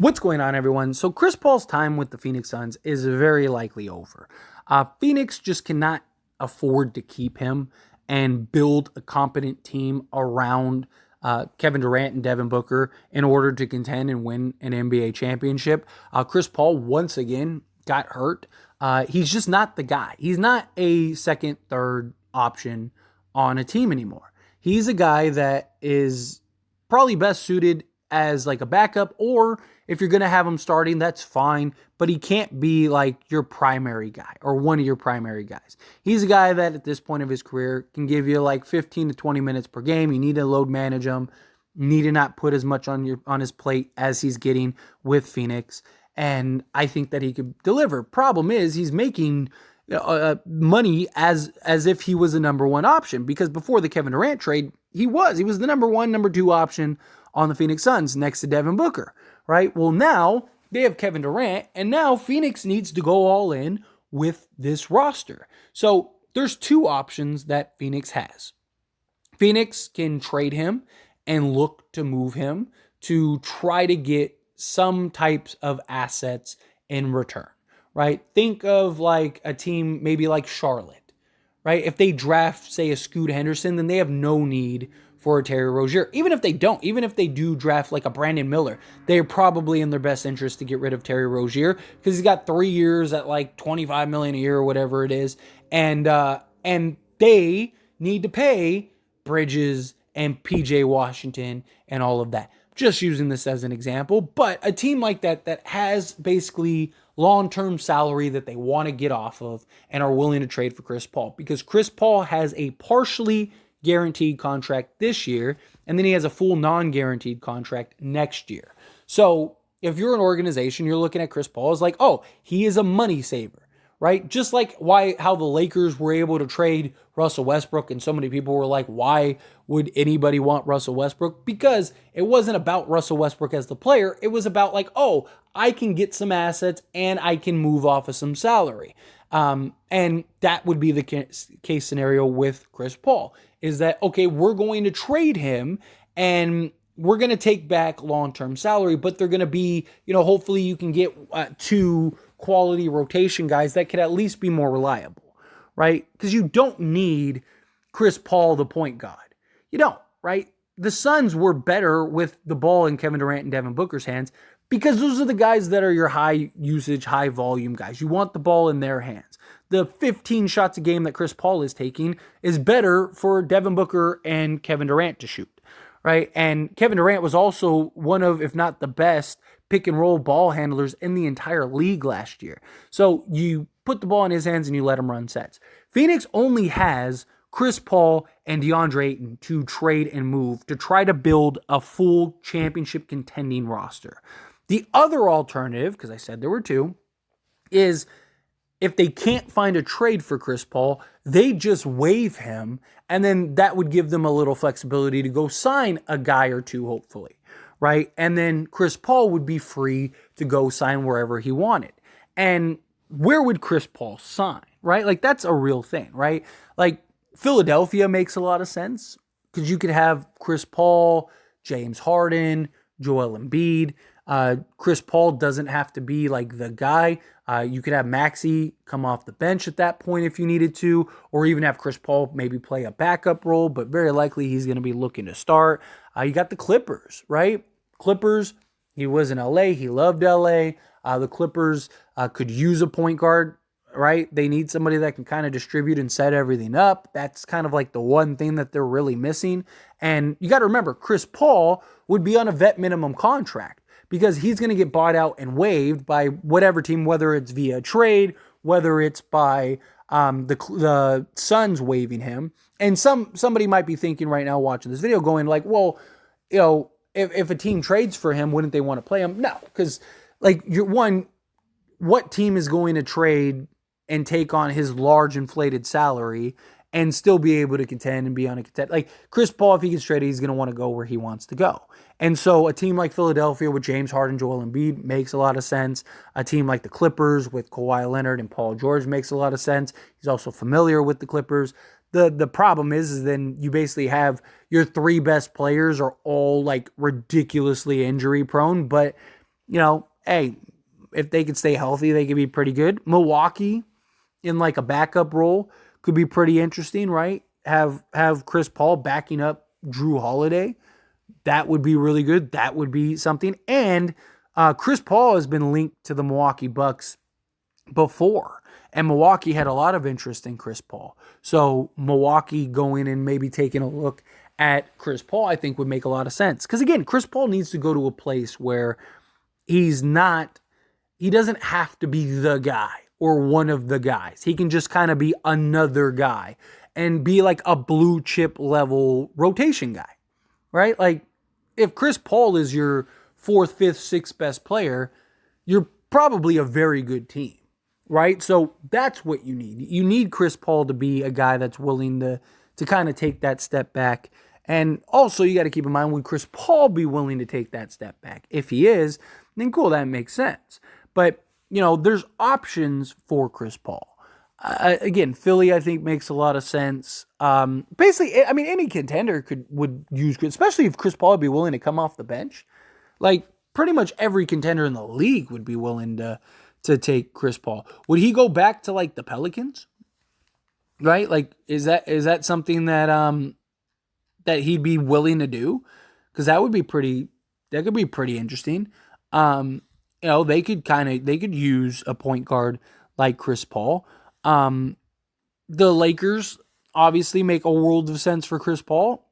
What's going on, everyone? So Chris Paul's time with the Phoenix Suns is very likely over. Phoenix just cannot afford to keep him and build a competent team around Kevin Durant and Devin Booker in order to contend and win an NBA championship. Chris Paul, once again, got hurt. He's just not the guy. He's not a second, third option on a team anymore. He's a guy that is probably best suited as like a backup, or if you're going to have him starting, that's fine, but he can't be like your primary guy or one of your primary guys. He's a guy that at this point of his career can give you like 15 to 20 minutes per game. You need to load manage him. You need to not put as much on his plate as he's getting with Phoenix. And I think that he could deliver. Problem is he's making money as if he was the number one option, because before the Kevin Durant trade, he was the number one, number two option on the Phoenix Suns next to Devin Booker, right? Well, now they have Kevin Durant, and now Phoenix needs to go all in with this roster. So there's two options that Phoenix has. Phoenix can trade him and look to move him to try to get some types of assets in return, right? Think of like a team maybe like Charlotte, right? If they draft, say, a Scoot Henderson, then they have no need for a Terry Rozier. Even if they do draft like a Brandon Miller, they're probably in their best interest to get rid of Terry Rozier because he's got 3 years at like $25 million a year or whatever it is. And they need to pay Bridges and PJ Washington and all of that. Just using this as an example, but a team like that has basically long-term salary that they want to get off of and are willing to trade for Chris Paul, because Chris Paul has a partially guaranteed contract this year, and then he has a full non-guaranteed contract next year. So if you're an organization, you're looking at Chris Paul as like, oh, he is a money saver, right? Just like how the Lakers were able to trade Russell Westbrook, and so many people were like, why would anybody want Russell Westbrook? Because it wasn't about Russell Westbrook as the player. It was about like, oh, I can get some assets and I can move off of some salary. And that would be the case scenario with Chris Paul, is that, okay, we're going to trade him and we're going to take back long-term salary, but they're going to be, hopefully you can get two quality rotation guys that could at least be more reliable, right? Because you don't need Chris Paul, the point guard. You don't, right? The Suns were better with the ball in Kevin Durant and Devin Booker's hands because those are the guys that are your high usage, high volume guys. You want the ball in their hands. The 15 shots a game that Chris Paul is taking is better for Devin Booker and Kevin Durant to shoot, right? And Kevin Durant was also one of, if not the best, pick and roll ball handlers in the entire league last year. So you put the ball in his hands and you let him run sets. Phoenix only has Chris Paul and DeAndre Ayton to trade and move to try to build a full championship contending roster. The other alternative, because I said there were two, is if they can't find a trade for Chris Paul, they just waive him, and then that would give them a little flexibility to go sign a guy or two, hopefully, right? And then Chris Paul would be free to go sign wherever he wanted. And where would Chris Paul sign, right? Like, that's a real thing, right? Like, Philadelphia makes a lot of sense because you could have Chris Paul, James Harden, Joel Embiid. Chris Paul doesn't have to be like the guy. You could have Maxey come off the bench at that point if you needed to, or even have Chris Paul maybe play a backup role, but very likely he's going to be looking to start. You got the Clippers, right? Clippers, he was in LA. He loved LA. The Clippers could use a point guard, right? They need somebody that can kind of distribute and set everything up. That's kind of like the one thing that they're really missing. And you got to remember, Chris Paul would be on a vet minimum contract, because he's going to get bought out and waived by whatever team, whether it's via trade, whether it's by the Suns waiving him. And somebody might be thinking right now watching this video going like, well, if a team trades for him, wouldn't they want to play him? No, because like what team is going to trade and take on his large inflated salary and still be able to contend and be on a contend? Like Chris Paul, if he gets traded, he's going to want to go where he wants to go. And so a team like Philadelphia with James Harden, Joel Embiid makes a lot of sense. A team like the Clippers with Kawhi Leonard and Paul George makes a lot of sense. He's also familiar with the Clippers. The problem is then you basically have your three best players are all like ridiculously injury prone, but Hey, if they could stay healthy, they could be pretty good. Milwaukee in like a backup role could be pretty interesting, right? Have Chris Paul backing up Drew Holiday. That would be really good. That would be something. And Chris Paul has been linked to the Milwaukee Bucks before. And Milwaukee had a lot of interest in Chris Paul. So Milwaukee going and maybe taking a look at Chris Paul, I think would make a lot of sense. Because again, Chris Paul needs to go to a place where he doesn't have to be the guy or one of the guys. He can just kind of be another guy and be like a blue chip level rotation guy, right? Like if Chris Paul is your fourth, fifth, sixth best player, you're probably a very good team, right? So that's what you need. You need Chris Paul to be a guy that's willing to kind of take that step back. And also you got to keep in mind, would Chris Paul be willing to take that step back? If he is, then cool, that makes sense. But, there's options for Chris Paul. Again, Philly, I think, makes a lot of sense. Basically, I mean, any contender would use, especially if Chris Paul would be willing to come off the bench. Like, pretty much every contender in the league would be willing to take Chris Paul. Would he go back to, like, the Pelicans? Right? Like, is that something that he'd be willing to do? Because that could be pretty interesting. They could use a point guard like Chris Paul. The Lakers obviously make a world of sense for Chris Paul.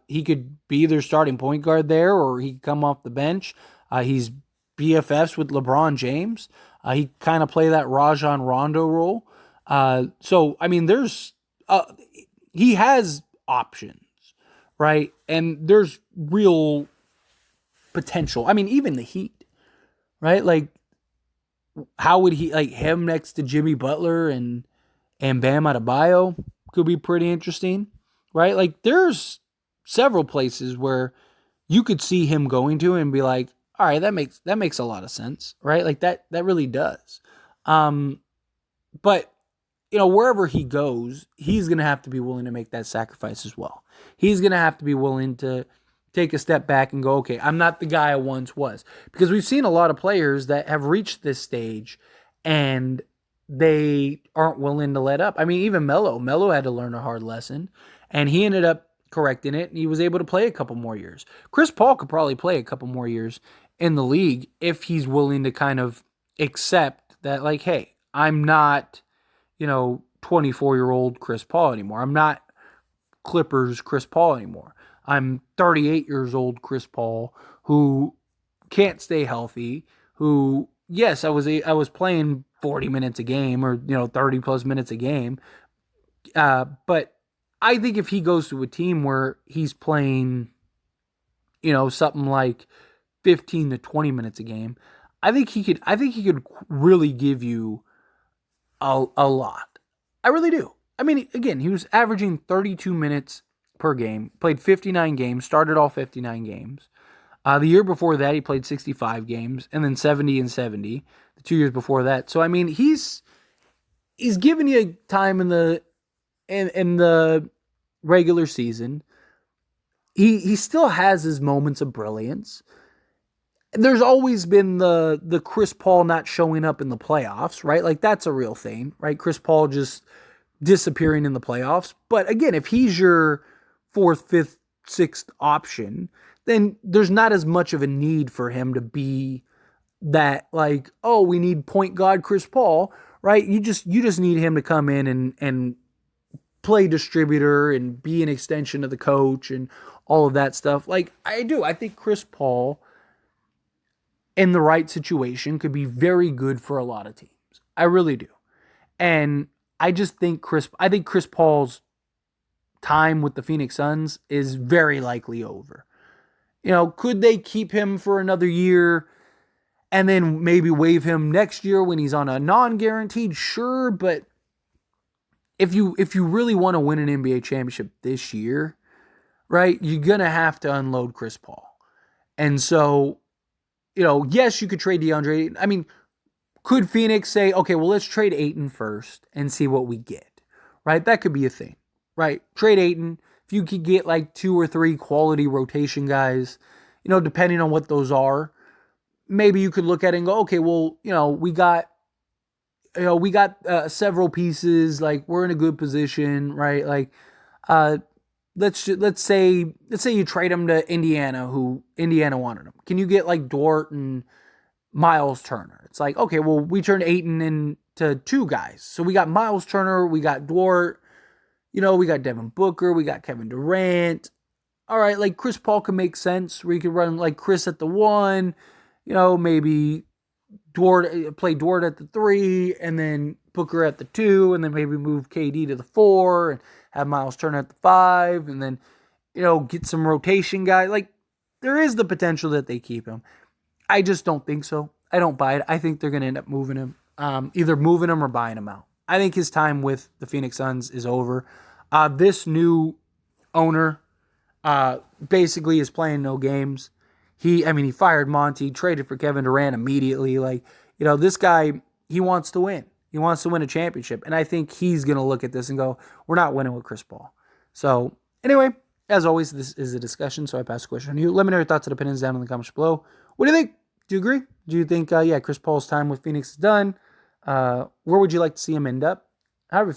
He could be their starting point guard there, or he could come off the bench. He's BFFs with LeBron James. He kind of play that Rajon Rondo role. So I mean, he has options, right? And there's real potential. I mean, even the Heat. Right? Like, how would he, like, him next to Jimmy Butler and Bam Adebayo could be pretty interesting, right? Like, there's several places where you could see him going to and be like, all right, that makes a lot of sense, right? Like, that really does. But, wherever he goes, he's going to have to be willing to make that sacrifice as well. He's going to have to be willing to take a step back and go, okay, I'm not the guy I once was. Because we've seen a lot of players that have reached this stage and they aren't willing to let up. I mean, even Melo had to learn a hard lesson, and he ended up correcting it, and he was able to play a couple more years. Chris Paul could probably play a couple more years in the league if he's willing to kind of accept that, like, hey, I'm not, 24-year-old Chris Paul anymore. I'm not Clippers Chris Paul anymore. I'm 38 years old Chris Paul, who can't stay healthy, who, yes, I was playing 40 minutes a game or, 30 plus minutes a game. But I think if he goes to a team where he's playing, something like 15 to 20 minutes a game, I think he could really give you a lot. I really do. I mean, again, he was averaging 32 minutes per game, played 59 games, started all 59 games. The year before that, he played 65 games, and then 70 and 70 the 2 years before that. So, I mean, he's giving you time in the regular season. He still has his moments of brilliance. There's always been the Chris Paul not showing up in the playoffs, right? Like, that's a real thing, right? Chris Paul just disappearing in the playoffs. But again, if he's your fourth, fifth, sixth option, then there's not as much of a need for him to be that, like, oh, we need point guard Chris Paul, right? You just need him to come in and play distributor and be an extension of the coach and all of that stuff. Like, I think Chris Paul in the right situation could be very good for a lot of teams. I really do. And I think Chris Paul's time with the Phoenix Suns is very likely over. Could they keep him for another year and then maybe waive him next year when he's on a non-guaranteed? Sure, but if you really want to win an NBA championship this year, right, you're going to have to unload Chris Paul. And so, yes, you could trade DeAndre Ayton. I mean, could Phoenix say, okay, well, let's trade Ayton first and see what we get, right? That could be a thing, right? Trade Ayton. If you could get like 2 or 3 quality rotation guys, depending on what those are, maybe you could look at it and go, okay, well, we got several pieces. Like, we're in a good position, right? Like, uh, let's say you trade him to Indiana, who Indiana wanted him. Can you get like Dort and Miles Turner? It's like, okay, well, we turned Ayton into two guys, so we got Miles Turner, we got Dort, we got Devin Booker, we got Kevin Durant. All right, like Chris Paul can make sense where you could run like Chris at the one, maybe play Dort at the three, and then Booker at the two, and then maybe move KD to the four, and have Miles Turner at the five, and then get some rotation guy. Like, there is the potential that they keep him. I just don't think so. I don't buy it. I think they're going to end up moving him, either moving him or buying him out. I think his time with the Phoenix Suns is over. This new owner basically is playing no games. He fired Monty, traded for Kevin Durant immediately. Like, this guy, he wants to win. He wants to win a championship. And I think he's going to look at this and go, we're not winning with Chris Paul. So, anyway, as always, this is a discussion, so I pass the question on you. Let me know your thoughts and opinions down in the comments below. What do you think? Do you agree? Do you think, Chris Paul's time with Phoenix is done? Where would you like to see him end up? However,